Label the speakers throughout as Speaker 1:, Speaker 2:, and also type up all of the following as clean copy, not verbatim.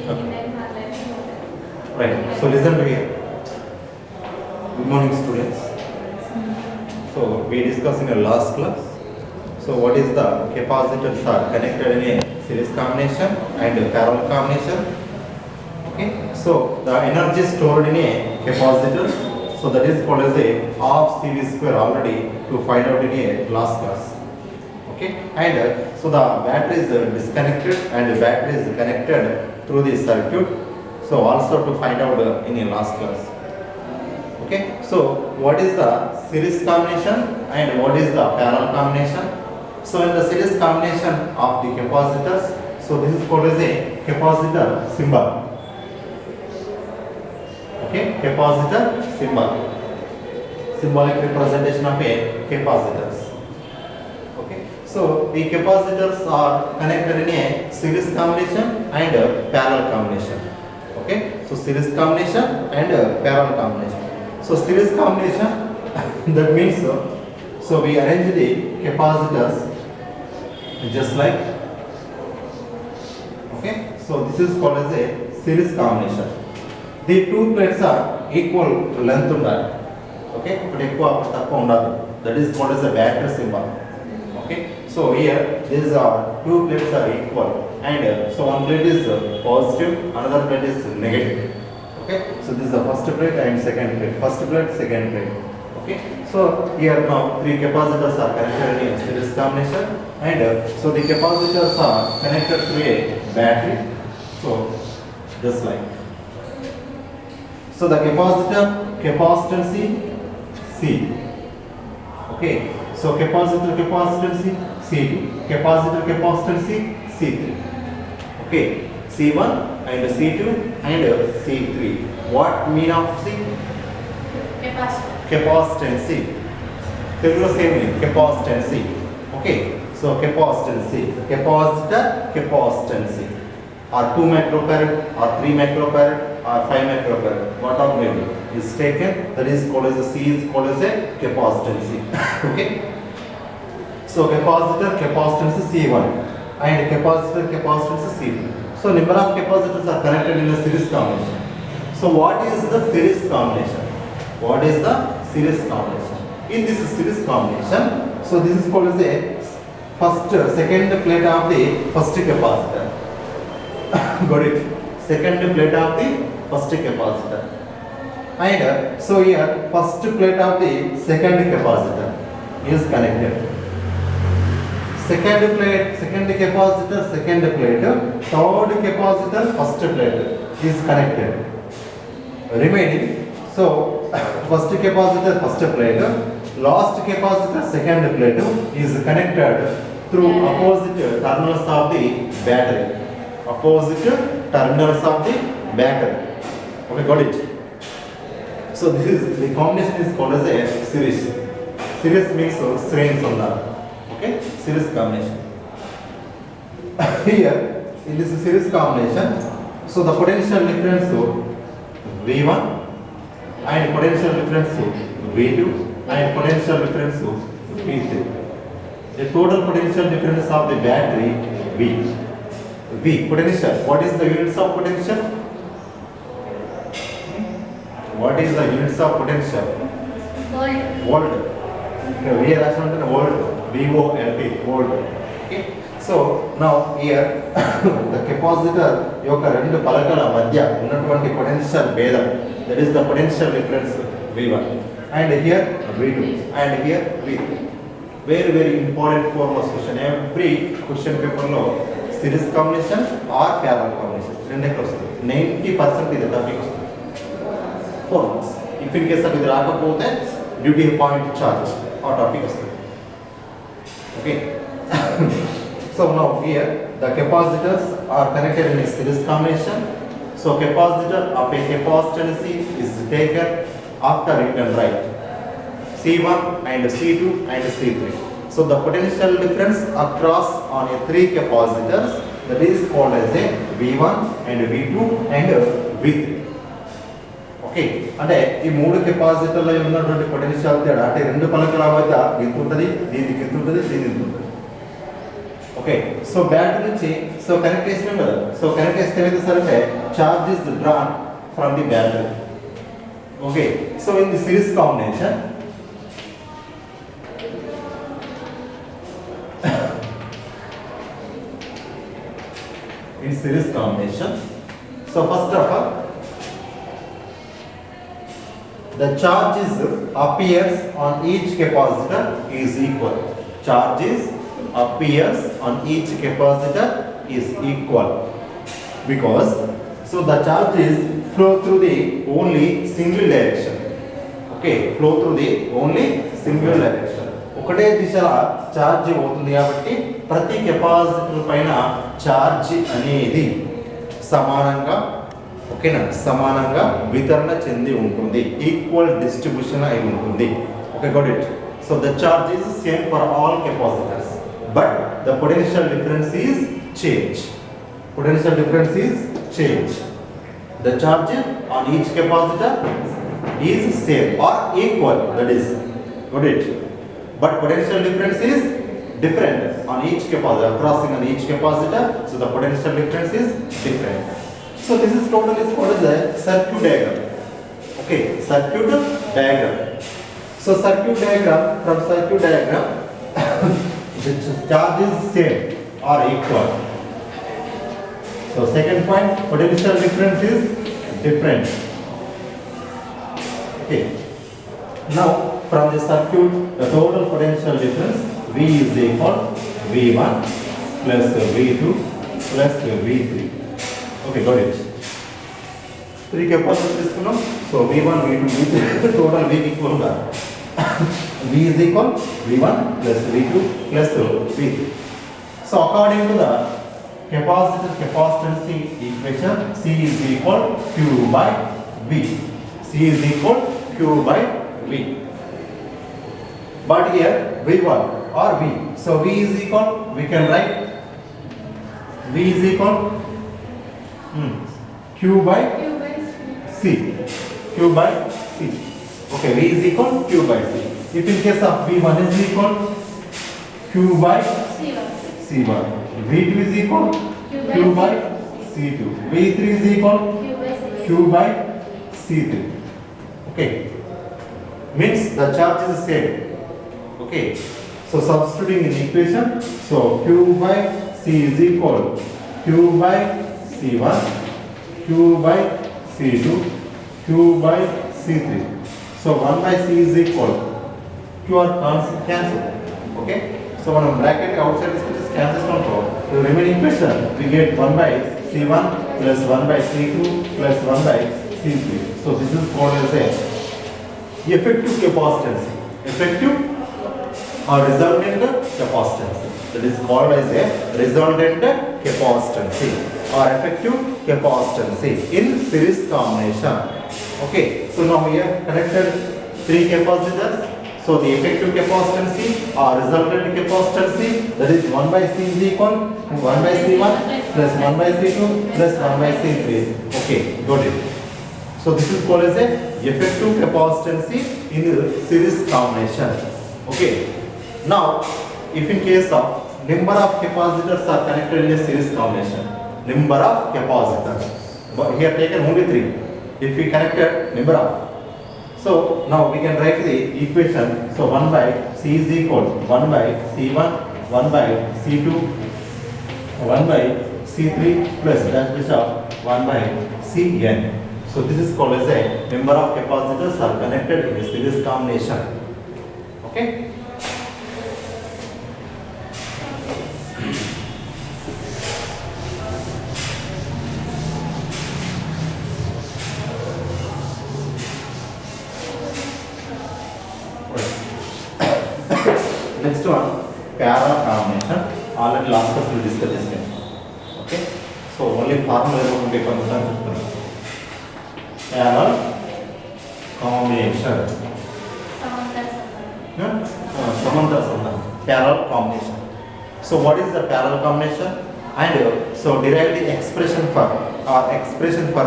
Speaker 1: Okay.
Speaker 2: Right. So listen to here. Good morning, students. So we discussed in the last class. So what is the capacitors are connected in a series combination and parallel combination. Okay. So the energy stored in a capacitor. So that is called as a half CV square already to find out in a last class. Okay. And so the battery is disconnected and the battery is connected through the circuit. So also to find out in a last class. Okay, so what is the series combination and what is the parallel combination? So in the series combination of the capacitors, so this is called as a capacitor symbol. Okay, capacitor symbol. Symbolic representation of a capacitors. Okay, so the capacitors are connected in a series combination and a parallel combination. Okay, so series combination and parallel combination. So series combination that means so we arrange the capacitors just like, okay, so this is called as a series combination. The two plates are equal length undali, okay, but ekku takku undadu, that is called as a battery symbol. Okay, so here these are two plates are equal and so one plate is positive, another plate is negative. Okay, so this is the first plate and second plate. First plate, second plate. Okay, so here now three capacitors are connected in series combination, and so the capacitors are connected to a battery. So just like, so the capacitor capacitance C. Okay, so capacitor capacitance C2, capacitor capacitance C3. Okay, C1 and C2 and C3. What mean of C? Capacitance. Telugulo same meaning, capacitance. Okay, so capacitance, capacitor capacitance. Or 2 microfarad, or 3 microfarad, or 5 microfarad. What of maybe is taken, that is called as a C is called as a capacitance. Okay, so capacitor capacitance C1 and capacitor capacitance C2. So number of capacitors are connected in a series combination. So what is the series combination? What is the series combination? In this series combination, so this is called as a second plate of the first capacitor. Got it? Second plate of the first capacitor. And so here first plate of the second capacitor is connected. Second plate, second capacitor, second plate, third capacitor, first plate is connected. Remaining, so first capacitor, first plate, last capacitor, second plate is connected through opposite terminals of the battery. Opposite terminals of the battery. Okay, got it? So this is the combination is called as a series. Series means strains on the. Okay, series combination. Here in this series combination, so the potential difference V1 and potential difference V2 and potential difference V3. The total potential difference of the battery V potential. What is the units of potential? What is the units of potential? Volt. Okay, we are asking volt. VOLT, volt. Okay. So now here the capacitor యొక్క రెండు పలకల మధ్య ఉన్నటువంటి potential భేదం, that is the potential difference V1 and here V2 and here V3. Very important foremost question. Every question paper లో series combination or parallel combination రెండే వస్తుంది. 90% ఇది టాపిక్ వస్తుంది. 4 marks. If in case ఇది రాకపోతే duty point charge ఆ topic వస్తుంది. Okay. So now here the capacitors are connected in a series combination. So capacitor of a capacitance is taken after written right. C1 and C2 and C3. So the potential difference across on a 3 capacitors, that is called as a V1 and V2 and V3. Okay, అంటే ఈ మూడు కెపాసిటర్ల ఉన్నటువంటి potential తేడా అంటే రెండు పలకల మధ్య ఎంత ఉంటుంది, దీనికి ఎంత ఉంటుంది, దీనికి ఎంత ఉంటుంది. ఓకే, సో బ్యాటరీ నుంచి So connect చేసినాం కదా. So connect చేస్తే ఏమైతే సార్ అంటే charge is drawn from the battery. Okay. So in the series combination in series combination, so first of all the charges appears on each capacitor is equal. Charges appears on each capacitor is equal because so the charges flow through the only single direction. Okay, flow through the only single direction. ఒకటే దిశలో charge అవుతుంది కాబట్టి ప్రతి capacitor పైన charge అనేది సమానంగా ఓకేనా సమానంగా వితరణ చెంది ఉంటుంది. ఈక్వల్ డిస్ట్రిబ్యూషన్ అయి ఉంటుంది. Okay, got it. So the charge is same for all capacitors but the potential difference is change. Potential difference is change. The charge on each capacitor is same or equal, that is, got it. But potential difference is different on each capacitor, crossing on each capacitor, so the potential difference is different. So this is totally called as a circuit diagram. Okay, circuit diagram. So circuit diagram, from circuit diagram, the charge is same or equal. So second point, potential difference is different. Okay. Now from the circuit, the total potential difference V is equal V1 plus V2 plus V3. Okay, got it. Three capacitors తీసుకున్నాం. So V1, V2, V3 total V equal గా V is equal V1 plus V2 plus V3. So according to the capacitor capacitance equation, C is equal Q by V. C is equal Q by V. But here V1 or V. So V is equal, we can write V is equal Q by C. Q by C. Okay, V is equal Q by C. If in case of V1 is equal Q by C1. V2 is equal Q by C2. V3 is equal Q by C3. Okay. Means the charge is same. Okay. So substituting in equation, so Q by C is equal Q by C1, Q by C2, Q by C3. So 1 by C is equal Q are cancelled. Okay. So when bracket outside is cancels control, the remaining equation we get 1 by C1 plus 1 by C2 plus 1 by C3. So this is called as a effective capacitance. Effective or resultant capacitance. That is called as a resultant capacitance or effective capacitance in series combination. Okay. So now we have connected three capacitors. So the effective capacitance or resultant capacitance, that is 1 by C is equal 1 by C1 plus 1 by C2 plus 1 by C3. Okay, got it. So this is called as a effective capacitance in series combination. Okay. Now, if in case of number of capacitors are connected in a series combination, number of capacitors, but here taken only 3. If we connected number of, so now we can write the equation. So 1 by C is equal 1 by C1, 1 by C2, 1 by C3 plus dash of 1 by Cn. So this is called as a number of capacitors are connected in a series combination. Okay. Next one, parallel combination. Already last class we discussed this one. Okay. So only formula is going to be considered. Parallel combination. Samantha. Parallel combination. So what is the parallel combination? And so derive the expression for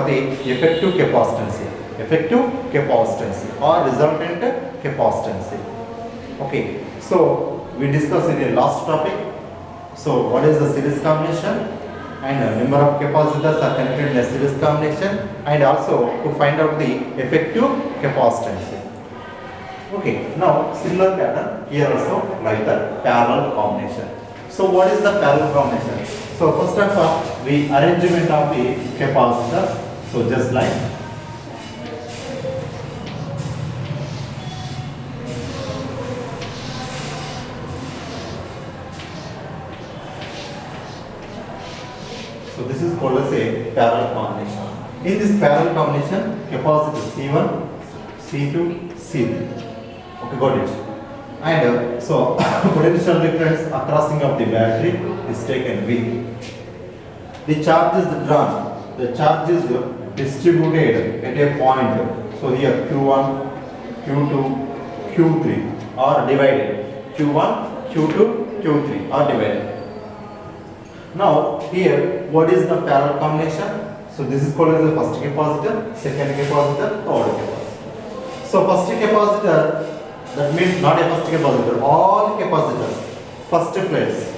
Speaker 2: the effective capacitance. Effective capacitance or resultant capacitance. Okay. So we discussed in the last topic. So what is the series combination? and number of capacitors are connected in a series combination, and also to find out the effective capacitance. Okay, now similar pattern here also like the parallel combination. So what is the parallel combination? So first of all, we arrangement of the capacitors. So just like so this is called as a parallel combination. In this parallel combination, capacitor C1, C2, C3. Okay, got it. And so potential difference across of the battery is taken V. The charge is drawn. The charge is distributed at a point. So here Q1, Q2, Q3 are divided. Q1, Q2, Q3 are divided. Now here, what is the parallel combination? So this is called as the first capacitor, second capacitor, third capacitor. So first capacitor, that means not a first capacitor, all capacitors, first place.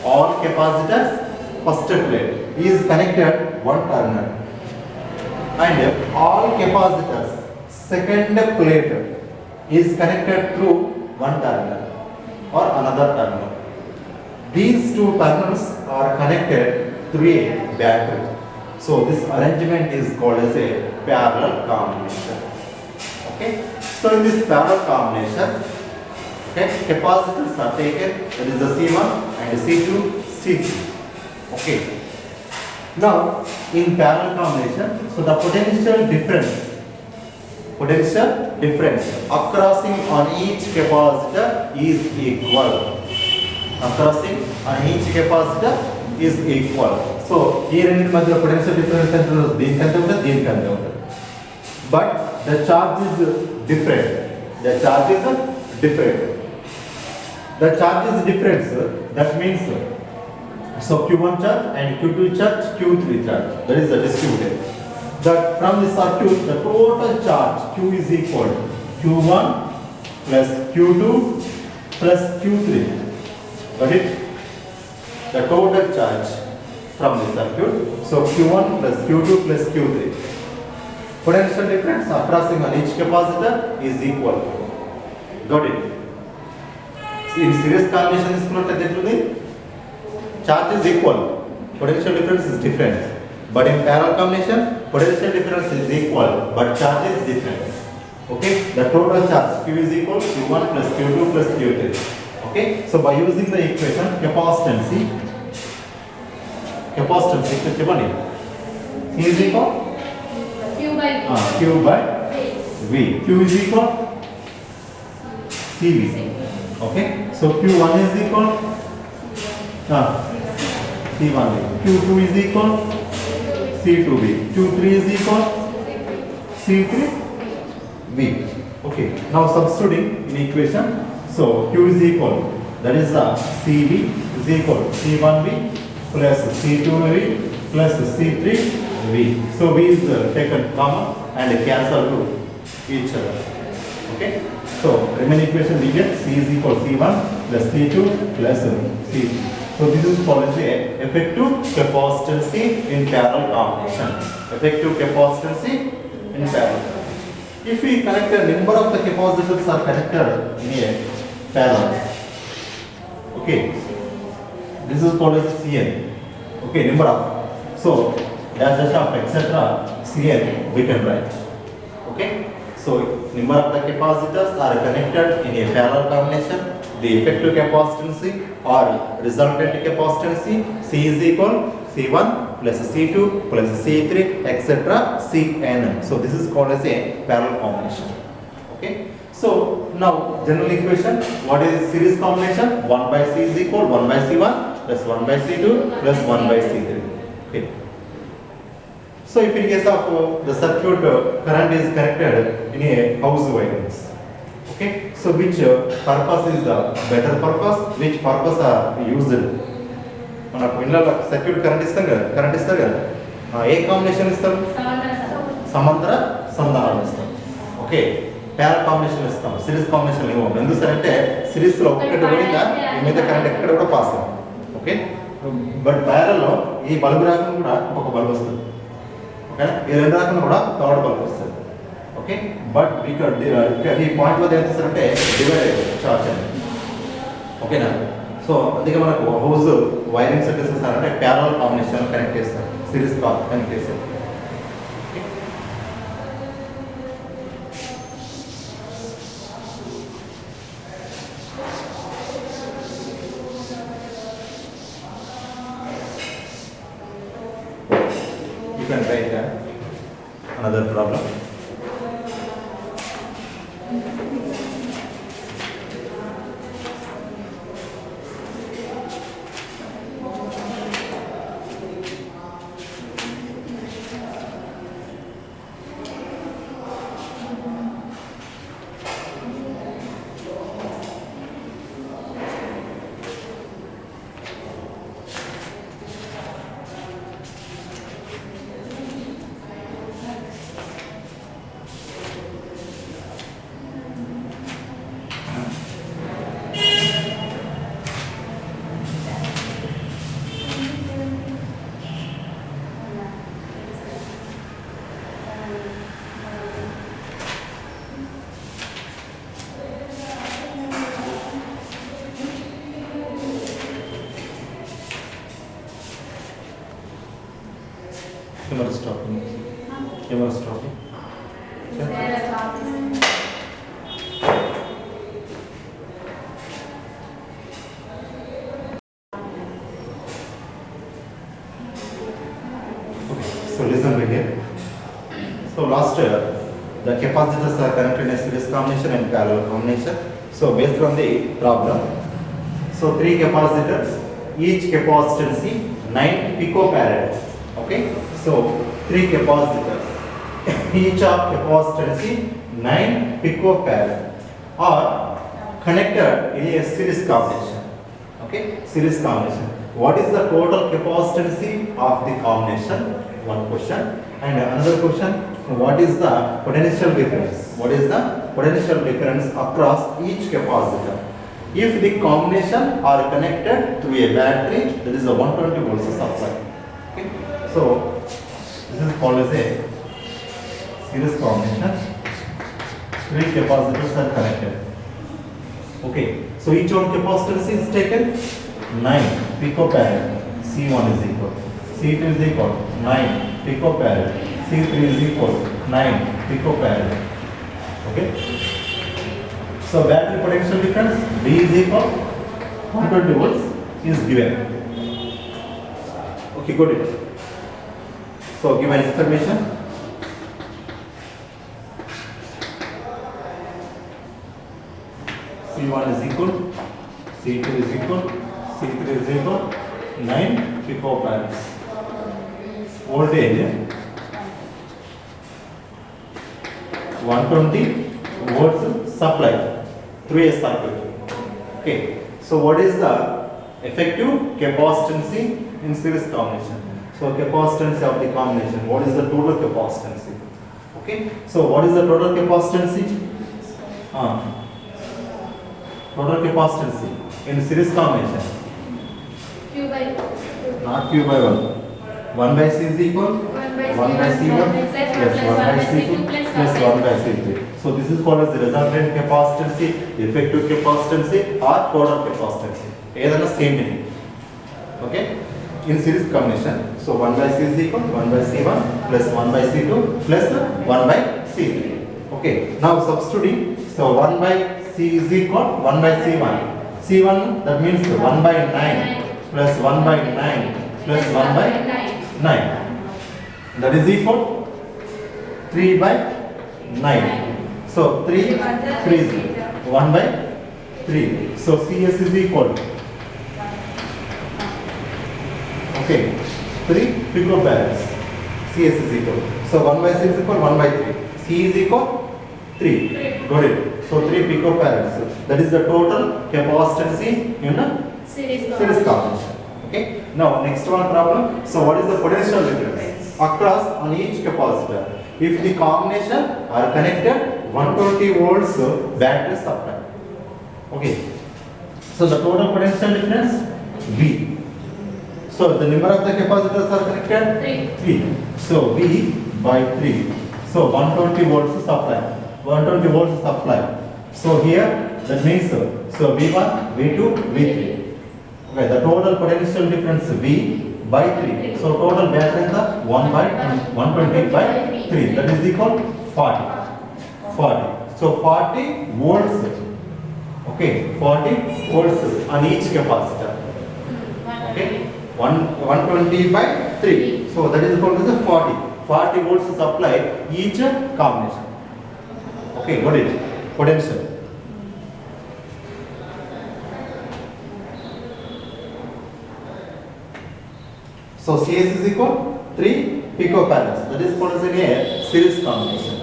Speaker 2: All capacitors, first plate is connected one terminal. And all capacitors, second plate is connected through one terminal or another terminal. These two terminals are connected through a battery. So this arrangement is called as a parallel combination. Okay. So in this parallel combination, okay, capacitors are taken, that is the C1 and C2, C3. Okay. Now in parallel combination, so the potential difference crossing on each capacitor is equal. Crossing on each capacitor is equal. So here in the potential difference is but the charge is different. The charge is different. The charge is different. That means so Q1 charge and Q2 charge, Q3 charge. That is the distributed. That from the circuit, the total charge Q is equal to Q1 plus Q2 plus Q3. Got it? The total charge from the circuit. So Q1 plus Q2 plus Q3. Potential difference crossing on each capacitor is equal. Got it? See, in series combination is charge is equal. Potential difference is different. But in parallel combination, potential difference is equal, but charge is different. Okay? The total charge Q is equal to Q1 plus Q2 plus Q3. Okay, so by using the equation capacitance C is equal Q by V. Q is equal CV. Okay, so Q1 is equal C1V. Q2 is equal C2V. Q3 is equal C3V. Okay, now substituting in equation. So Q is equal, that is the CV is equal to C1V plus C2V plus C3V. So V is taken common and cancel to each other. Okay. So remaining equation we get C is equal to C1 plus C2 plus C3. So this is called as a effective capacitance in parallel combination. Effective capacitance in parallel. If we connect a number of the capacitors are connected in a parallel. Okay, this is called as Cn. Okay, number of. So dash of etc. Cn we can write. Okay, so number of the capacitors are connected in a parallel combination. The effective capacitance or resultant capacitance C is equal C1 plus C2 plus C3 etc. Cn. So this is called as a parallel combination. Okay. So now general equation, what is series combination? 1 by C is equal 1 by C1 plus 1 by C2 plus 1 by C3. Okay. So if in case of the circuit current is connected in a house wires. Okay. So which purpose is the better purpose? Which purpose are used? Circuit current is the A combination is the Samantara Sandhanam is the. Okay. Parallel combination ఇస్తాం series combination ఇవ్వం ఎందుకంటే series లో ఒకటి పోయిందా ఈ మీద current ఎక్కడ కూడా పాస్ అవ్వదు ఓకే బట్ ప్యారల్లో ఈ బల్బ్ రాకుండా కూడా ఒక బల్బ్ వస్తుంది. ఓకేనా, ఈ రెండు రాకుండా కూడా థర్డ్ బల్బ్ వస్తుంది. ఓకే, బట్ ఇక్కడ ఈ పాయింట్ వద్ద ఏం చేస్తారంటే డివైడ్ అయిపోతుంది చార్జ్ అనేది. ఓకేనా, సో అందుకే మనకు హౌస్ వైరింగ్ సెట్ చేస్తారంటే ప్యారల్ కాంబినేషన్ కనెక్ట్ చేస్తారు, సిరీస్ కనెక్ట్ చేస్తారు. You can write another problem. Camera stopping. Camera stopping. So listen right here. So last the capacitors are connected in a series combination and parallel combination. So based on the problem, so 3 capacitors, each capacitance 9 picofarad. Okay, so 3 capacitors, each of capacitance 9 picofarad are connected in a series combination. Okay, series combination. What is the total capacitance of the combination? One question. And another question, what is the potential difference? What is the potential difference across each capacitor if the combination are connected to a battery that is a 120 volts supply? Okay, so this is called as a series combination. 3 capacitors are connected. Okay, so each one capacitance is taken 9 picofarad. C1 is equal, C2 is equal 9 picofarad, C3 is equal 9 picofarad. Okay, so battery potential difference B is equal 120 volts is given. Okay, got it. So given information, C1 is equal, C2 is equal, C3 is equal 9 picofarads. Voltage 120 volts supply through a circuit. Okay, so what is the effective capacitance in series combination? So capacitance of the combination, what is the total capacitance? Okay, so what is the total capacitance? Total capacitance in series combination,
Speaker 1: Q by 2.
Speaker 2: not Q by 1. 1 by C is equal 1 by C1 plus 1 by C2 plus 1 by C3. So this is called as the resultant capacitance, effective capacitance or total capacitance. Either the same meaning. Okay, in series combination, so 1 by C is equal 1 by C1 plus 1 by C2 plus 1 by C3. Okay, now substituting, so 1 by C is equal 1 by C1. C1 that means 1 by 9 plus 1 by 9 plus 1 by 9. That is equal 3 by 9. So 3 is 1 by 3. So CS is equal, okay, 3 picofarads. CS is equal. So 1 by C is equal 1 by 3. C is equal 3. Got it. So 3 picofarads. That is the total capacitance in a
Speaker 1: Series
Speaker 2: combination. Okay. Now next one problem. So what is the potential difference across on each capacitor if the combination are connected 120 volts battery supply? Okay. So the total potential difference V. So the number of the capacitors are connected? 3. So V by 3. So 120 volts supply. 120 volts supply. So here that means so V1, V2, V3. Okay, the total potential difference V by 3. So total battery in the 120 by 3. That is equal 40. 40. So 40 volts. Okay, 40 volts on each capacitor. Okay, 120 by 3. So that is equal to the 40. 40 volts supply each combination. Okay, got it. Potential. So CS is equal 3 picofarads. That is called as a series combination.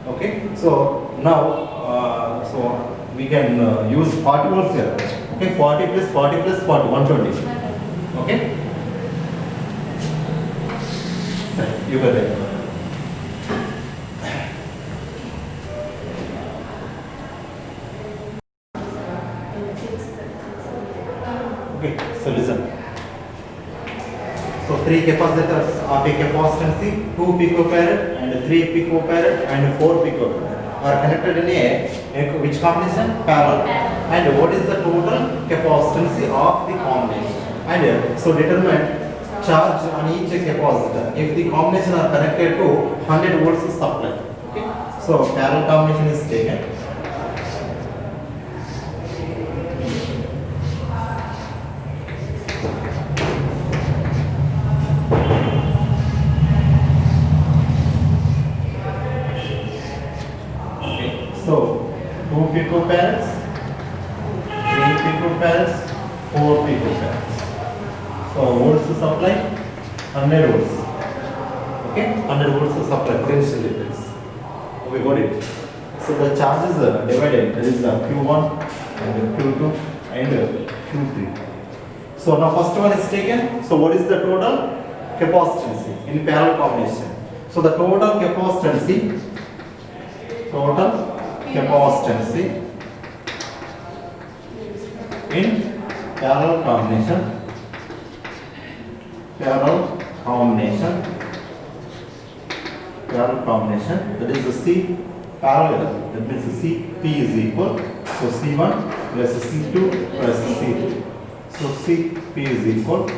Speaker 2: Okay. So now, so we can use 40 volts here. Okay. 40 plus 40 plus 40, 120. Okay. You got it. Okay. So listen. So 3 capacitors of a capacitance 2 picofarad and 3 picofarad and 4 picofarad are connected in a which combination? Parallel. And what is the total capacitance of the combination? And so determine charge on each capacitor if the combination are connected to 100 volts supply. Okay. So parallel combination is taken. So 2 picofarads, 3 picofarads, 4 picofarads. So volts supply 100 volts. Okay, 100 volts supply potential difference. We got it. So the charges are divided. That is Q1 and Q2 and Q3. So now first one is taken. So what is the total capacitance in parallel combination? So the total capacitance in parallel combination that is the C parallel, that means the CP is equal, so C1 plus C2 plus C3. So CP is equal 2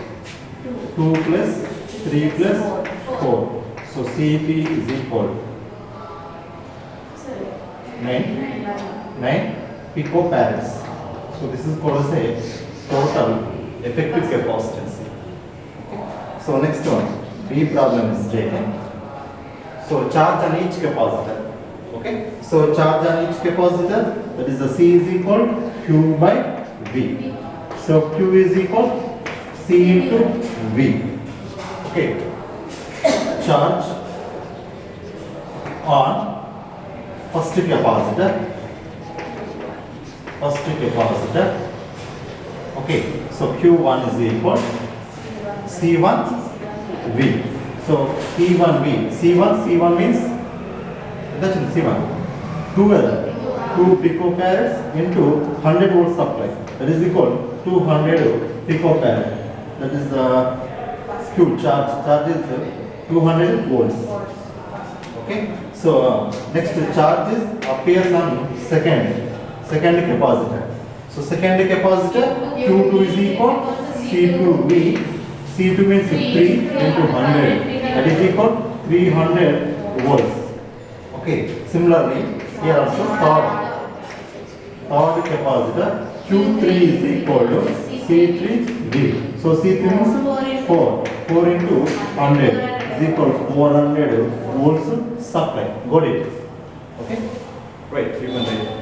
Speaker 2: plus 3 plus 4. So CP is equal 9 picofarads. So this is called as a total effective capacitance. So next one, B problem is taken. So charge on each capacitor. Okay. So charge on each capacitor, that is the C is equal Q by V. So Q is equal C into V. Okay. Charge on first capacitor. Okay. So Q1 is equal C1 V. So C1 V. C1 means that's C1. 2 picofarads into 100 volt supply. That is equal to 200 picofarad. That is the Q charge. Charge is 200 volts. Okay. So next charge is appears on second capacitor. So second capacitor Q2 is equal C2V. C2 means 3 into 100. That is equal 300 volts. Okay. Similarly, here also third capacitor Q3 is equal to C3V. So C3 means 4 into 100 is equal to 400 volts supply. Got it? Okay. Right. You can write.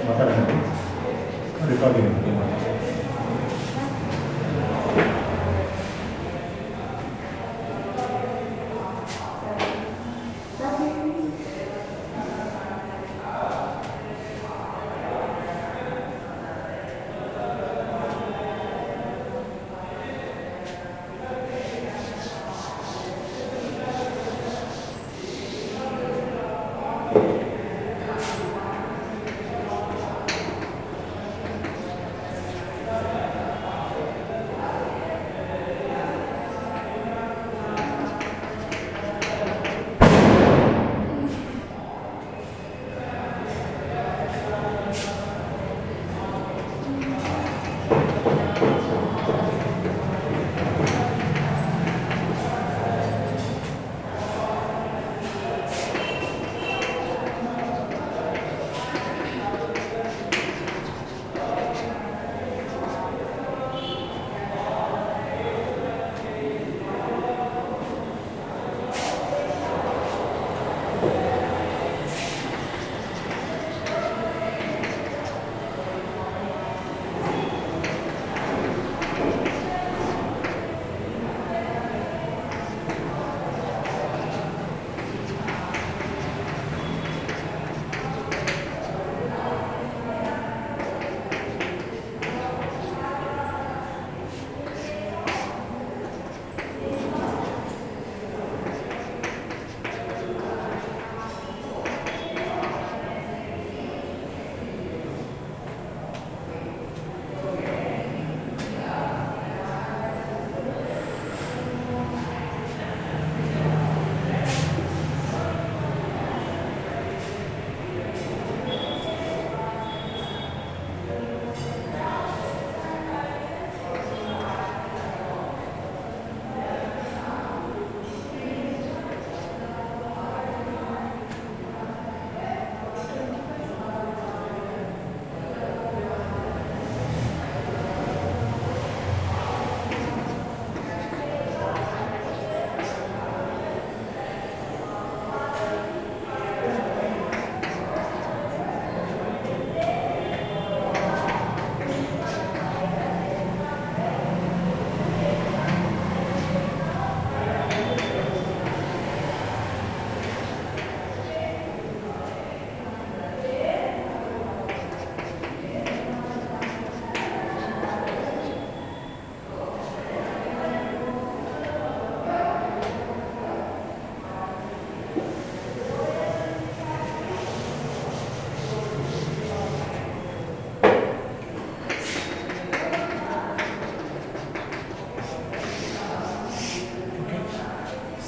Speaker 2: ಮಾತಾಡೋಣ recording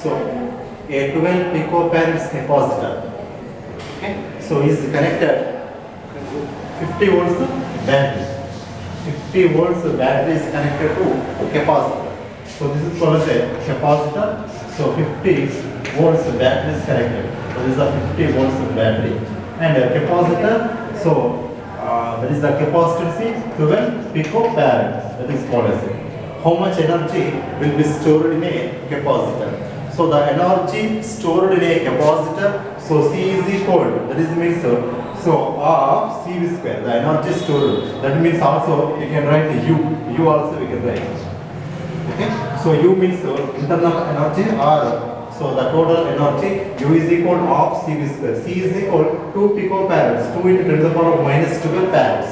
Speaker 2: So a 12 picofarads capacitor, okay, so is connected 50 volts battery. 50 volts battery is connected to capacitor. So this is called as a capacitor. So 50 volts battery is connected. So this is a 50 volts battery and a capacitor. So that is the capacitance 12 picofarad. That is called as it. How much energy will be stored in a capacitor? So the energy stored in a capacitor, so C is equal, that is means so of CV square, the energy stored, that means also you can write U also we can write. Okay, so U means internal energy or so the total energy U is equal of CV square. C is equal to 2 picofarads, 2 into 10 to the power of minus 12 farads.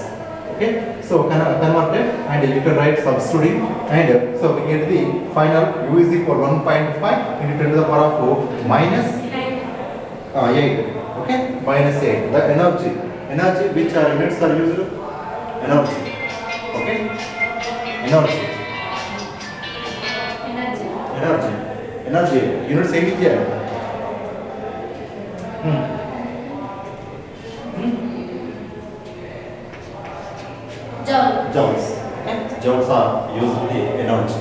Speaker 2: Okay, so converted and you can write substituting and so we get the final U is equal 1.5 into 10 to the power of 4 minus 8. Okay, minus 8. The energy which are units are used? Energy. Okay, energy. Units say it here. Joules. Okay? Joules are used in the energy.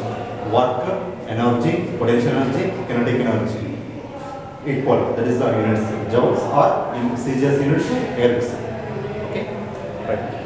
Speaker 2: Work, energy, potential energy, kinetic energy. Equal. That is the units. Joules are in CGS units. Ergs. Okay. Right.